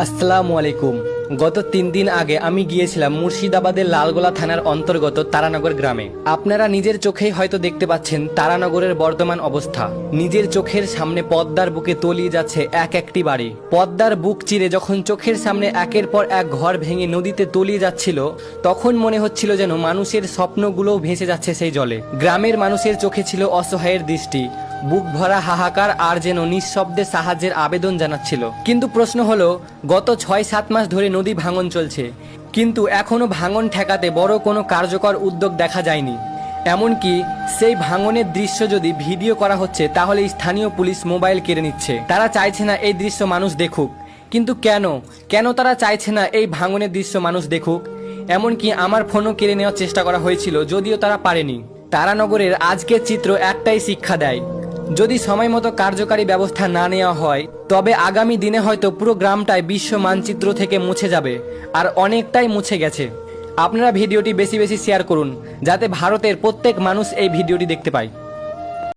আসসালামু আলাইকুম। গত 3 দিন আগে আমি গিয়েছিলাম মুর্শিদাবাদের লালগোলা থানার অন্তর্গত তারানগর গ্রামে। আপনারা নিজের চোখেই হয়তো দেখতে পাচ্ছেন তারানগরের বর্তমান অবস্থা। নিজের চোখের সামনে পদ্মার বুকে তলিয়ে যাচ্ছে এক একটি বাড়ি। পদ্মার বুক চিরে যখন চোখের সামনে একের পর এক ঘর ভেঙে নদীতে তলিয়ে যাচ্ছিল, তখন মনে হচ্ছিল যেন মানুষের স্বপ্নগুলোও ভেসে যাচ্ছে সেই জলে। গ্রামের মানুষের চোখে ছিল অসহায়ের দৃষ্টি, বুক ভরা হাহাকার, আর যেন নিঃশব্দে সাহায্যের আবেদন জানাচ্ছিল। কিন্তু প্রশ্ন হলো, গত 6-7 মাস ধরে নদী ভাঙন চলছে, কিন্তু এখনো ভাঙন ঠেকাতে বড় কোনো কার্যকর উদ্যোগ দেখা যায়নি। এমনকি সেই ভাঙনের দৃশ্য যদি ভিডিও করা হচ্ছে, তাহলে স্থানীয় পুলিশ মোবাইল কেড়ে নিচ্ছে। তারা চাইছে না এই দৃশ্য মানুষ দেখুক। কিন্তু কেন তারা চাইছে না এই ভাঙনের দৃশ্য মানুষ দেখুক? এমনকি আমার ফোনও কেড়ে নেওয়ার চেষ্টা করা হয়েছিল, যদিও তারা পারেনি। তারানগরের আজকের চিত্র একটাই শিক্ষা দেয়, যদি সময় মতো কার্যকারী ব্যবস্থা না নেওয়া হয়, তবে আগামী দিনে হয়তো পুরো গ্রামটাই বিশ্ব মানচিত্র থেকে মুছে যাবে, আর অনেকটাই মুছে গেছে। আপনারা ভিডিওটি বেশি বেশি শেয়ার করুন, যাতে ভারতের প্রত্যেক মানুষ এই ভিডিওটি দেখতে পায়।